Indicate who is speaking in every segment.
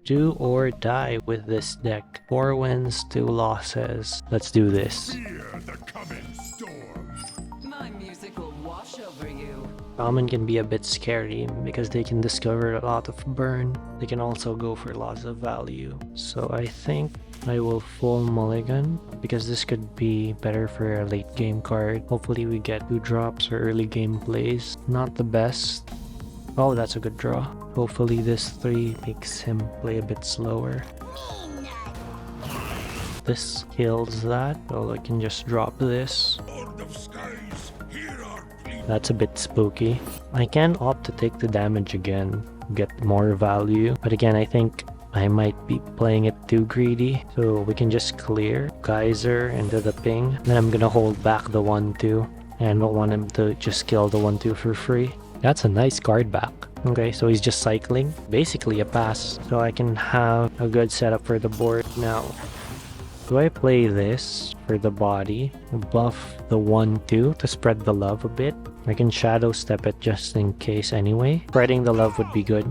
Speaker 1: Do or die with this deck. 4 wins, 2 losses. Let's do this.
Speaker 2: Fear the coming storm.
Speaker 3: My music will wash over you.
Speaker 1: Common can be a bit scary because they can discover a lot of burn. They can also go for lots of value. So I think I will full mulligan because this could be better for a late game card. Hopefully we get 2 drops or early game plays. Not the best. Oh, that's a good draw. Hopefully this 3 makes him play a bit slower. This kills that. So I can just drop this.
Speaker 2: Lord of skies, hear our plea.
Speaker 1: That's a bit spooky. I can opt to take the damage again, get more value. But again, I think I might be playing it too greedy. So we can just clear Geyser into the ping. Then I'm gonna hold back the 1-2. And don't want him to just kill the 1-2 for free. That's a nice card back. Okay, so he's just cycling. Basically a pass. So I can have a good setup for the board now. Do I play this for the body? Buff the 1-2 to spread the love a bit. I can shadow step it just in case anyway. Spreading the love would be good.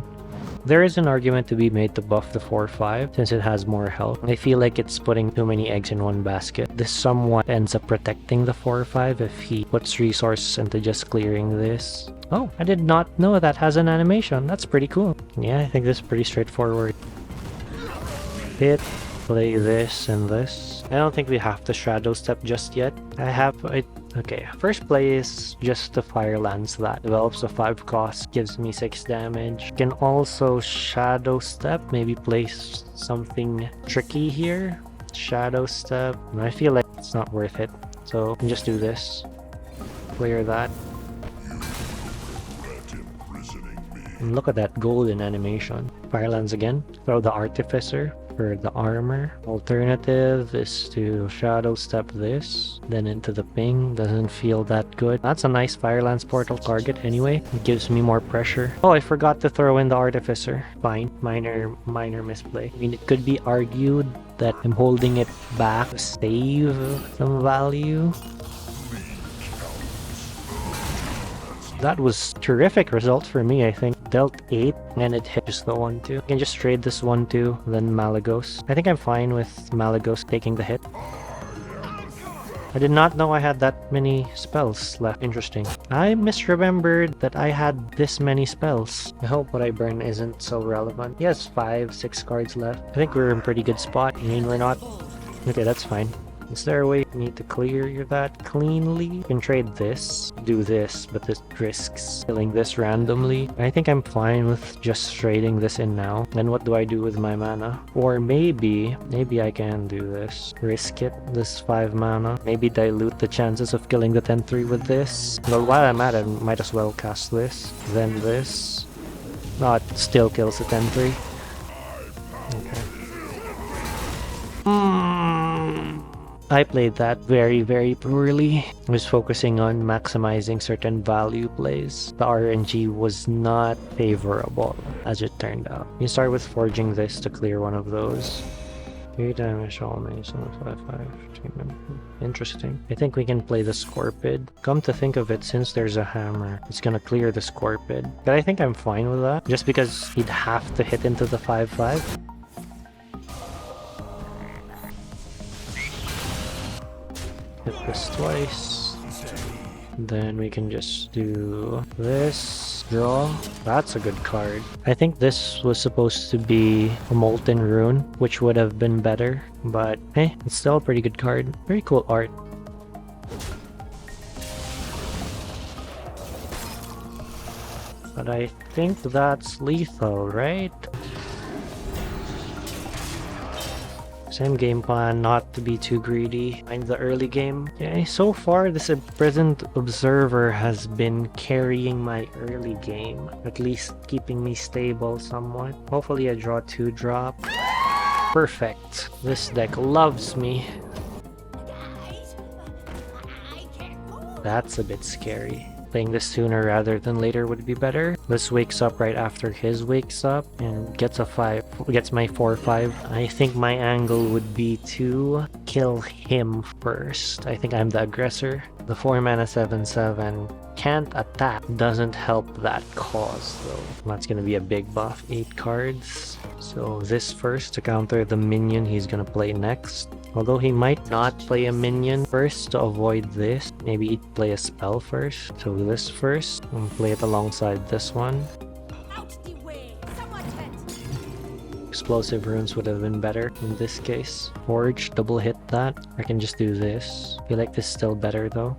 Speaker 1: There is an argument to be made to buff the 4-5 since it has more health. I feel like it's putting too many eggs in one basket. This somewhat ends up protecting the 4-5 if he puts resources into just clearing this. Oh, I did not know that has an animation. That's pretty cool. Yeah, I think this is pretty straightforward. Hit. Play this and this. I don't think we have to shadow step just yet. Okay, first play is just the fire lance that develops a 5 cost, gives me 6 damage. Can also shadow step, maybe place something tricky here. Shadow step. I feel like it's not worth it. So I can just do this. Clear that. And look at that golden animation. Fire lance again. Throw the artificer for the armor. Alternative is to shadow step this, then into the ping. Doesn't feel that good. That's a nice Fire Lance portal target anyway. It gives me more pressure. Oh, I forgot to throw in the artificer. Fine. Minor misplay. I mean, it could be argued that I'm holding it back to save some value. That was terrific result for me, I think. Dealt 8 and it hit just the 1-2. I can just trade this 1-2, then Malagos. I think I'm fine with Malagos taking the hit. I did not know I had that many spells left. Interesting. I misremembered that I had this many spells. I hope what I burn isn't so relevant. He has 5-6 cards left. I think we're in a pretty good spot. I mean, we're not... Okay, that's fine. Is there a way we need to clear that cleanly? You can trade this, do this, but this risks killing this randomly. I think I'm fine with just trading this in now. Then what do I do with my mana? Or maybe I can do this. Risk it, this 5 mana. Maybe dilute the chances of killing the 10-3 with this. Well, while I'm at it, I might as well cast this. Then this. No, it still kills the 10-3. Okay. I played that very, very poorly. I was focusing on maximizing certain value plays. The RNG was not favorable, as it turned out. You start with forging this to clear one of those. 3 damage, all maze, 5-5. Interesting. I think we can play the Scorpid. Come to think of it, since there's a hammer, it's gonna clear the Scorpid. But I think I'm fine with that, just because he'd have to hit into the 5-5. Hit this twice. Then we can just do this. Draw. That's a good card. I think this was supposed to be a Molten Rune, which would have been better. But, hey, it's still a pretty good card. Very cool art. But I think that's lethal, right? Same game plan, not to be too greedy. Mind the early game. Okay, so far this Imprisoned Observer has been carrying my early game. At least keeping me stable somewhat. Hopefully I draw 2 drop. Perfect. This deck loves me. That's a bit scary. Playing this sooner rather than later would be better. This wakes up right after his wakes up and gets my 4-5. I think my angle would be to kill kill him first. I think I'm the aggressor. The 4 mana 7/7 can't attack. Doesn't help that cause though. That's gonna be a big buff. 8 cards. So this first to counter the minion he's gonna play next. Although he might not play a minion first to avoid this. Maybe he'd play a spell first. So this first. And play it alongside this one. Explosive runes would have been better in this case. Forge, double hit that. I can just do this. I feel like this is still better though.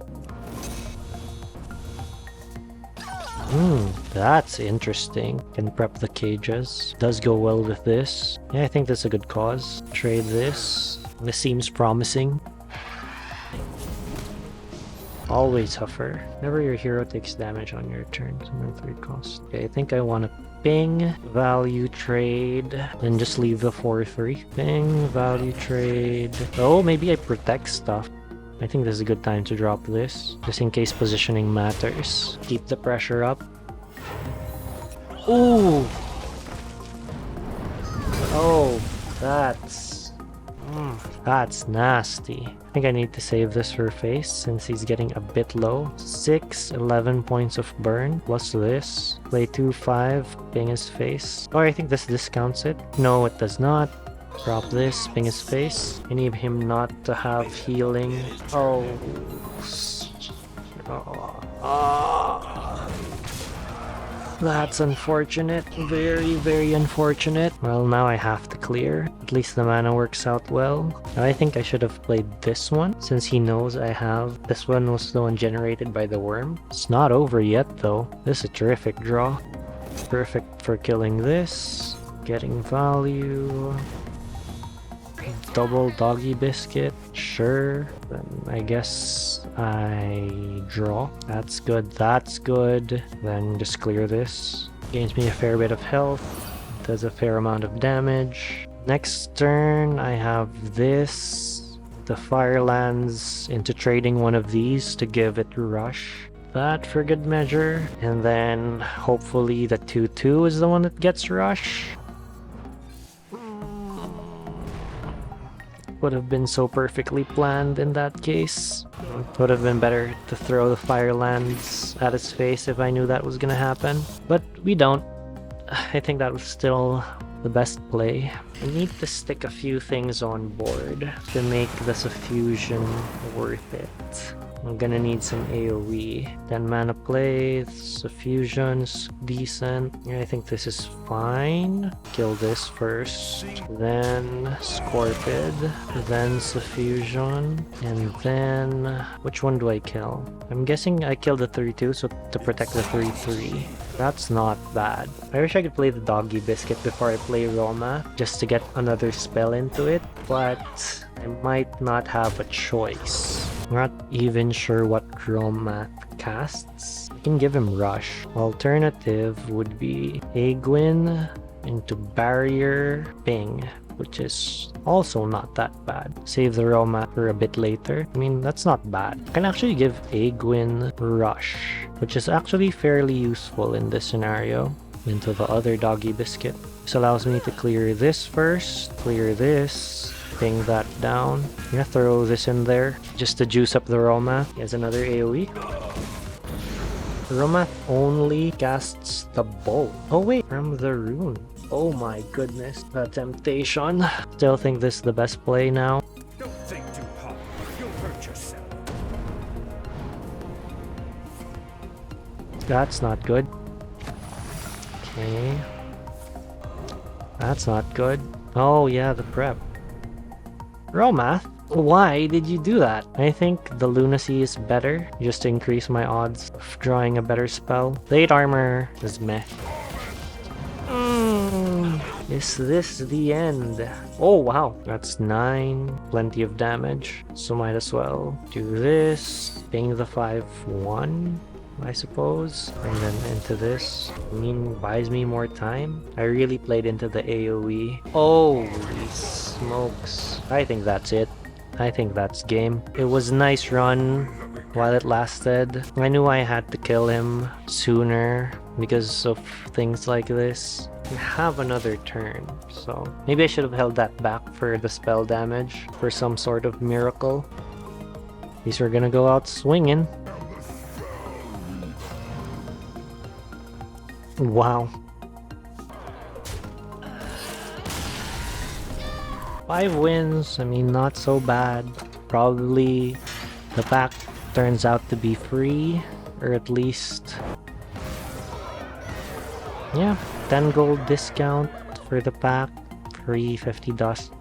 Speaker 1: That's interesting. Can prep the cages. Does go well with this. Yeah, I think that's a good cause. Trade this. This seems promising. Always tougher. Whenever your hero takes damage on your turn, it's another 3 cost. Okay, I think I want to ping, value trade, then just leave the 4/3. Ping, value trade. Oh, maybe I protect stuff. I think this is a good time to drop this, just in case positioning matters. Keep the pressure up. Ooh! Oh, that's nasty. I think I need to save this for face since he's getting a bit low. 11 points of burn plus this. Play 2/5, ping his face. Or I think this discounts it. No, it does not. Drop this, ping his face. I need him not to have healing. Oh. That's unfortunate. Very, very unfortunate. Well, now I have to clear. At least the mana works out well. I think I should have played this one since he knows I have. This one was the one generated by the worm. It's not over yet though. This is a terrific draw. Perfect for killing this. Getting value. Double doggy biscuit. Sure. Then I guess I draw. That's good. That's good. Then just clear this. Gains me a fair bit of health. Does a fair amount of damage. Next turn I have this. The fire lands into trading one of these to give it rush. That for good measure. And then hopefully the 2/2 is the one that gets rush. Would have been so perfectly planned in that case. Would have been better to throw the fire lands at his face if I knew that was gonna happen. But we don't. I think that was still the best play. I need to stick a few things on board to make the Suffusion worth it. I'm gonna need some AoE. 10 mana play, Suffusion's decent. Yeah, I think this is fine. Kill this first, then Scorpid, then Suffusion, and then... which one do I kill? I'm guessing I kill the 3/2 so to protect the 3/3. That's not bad. I wish I could play the Doggy Biscuit before I play Roma, just to get another spell into it, but I might not have a choice. I'm not even sure what Roma casts. I can give him Rush. Alternative would be Aegwin into Barrier Ping, which is also not that bad. Save the Roma for a bit later. I mean, that's not bad. I can actually give Aegwin Rush, which is actually fairly useful in this scenario, into the other Doggy Biscuit. This allows me to clear this first, clear this, ping that down. I'm gonna throw this in there just to juice up the Roma. Here's another AoE. Roma only casts the bolt. Oh wait, from the rune. Oh my goodness, the temptation. Still think this is the best play now.
Speaker 2: Don't think too hard. You'll hurt yourself.
Speaker 1: That's not good. Okay. That's not good. Oh yeah, the prep. Roma, why did you do that? I think the lunacy is better, just to increase my odds of drawing a better spell. Late armor is meh. Is this the end? Oh wow, that's 9. Plenty of damage, so might as well do this. Ping the 5/1, I suppose, and then into this. I mean, buys me more time. I really played into the AoE. Holy smokes. I think that's it. I think that's game. It was a nice run while it lasted. I knew I had to kill him sooner because of things like this. We have another turn, so maybe I should have held that back for the spell damage for some sort of miracle. At least we're gonna go out swinging. Wow. 5 wins, I mean, not so bad. Probably the pack turns out to be free, or at least, yeah, 10 gold discount for the pack, free 50 dust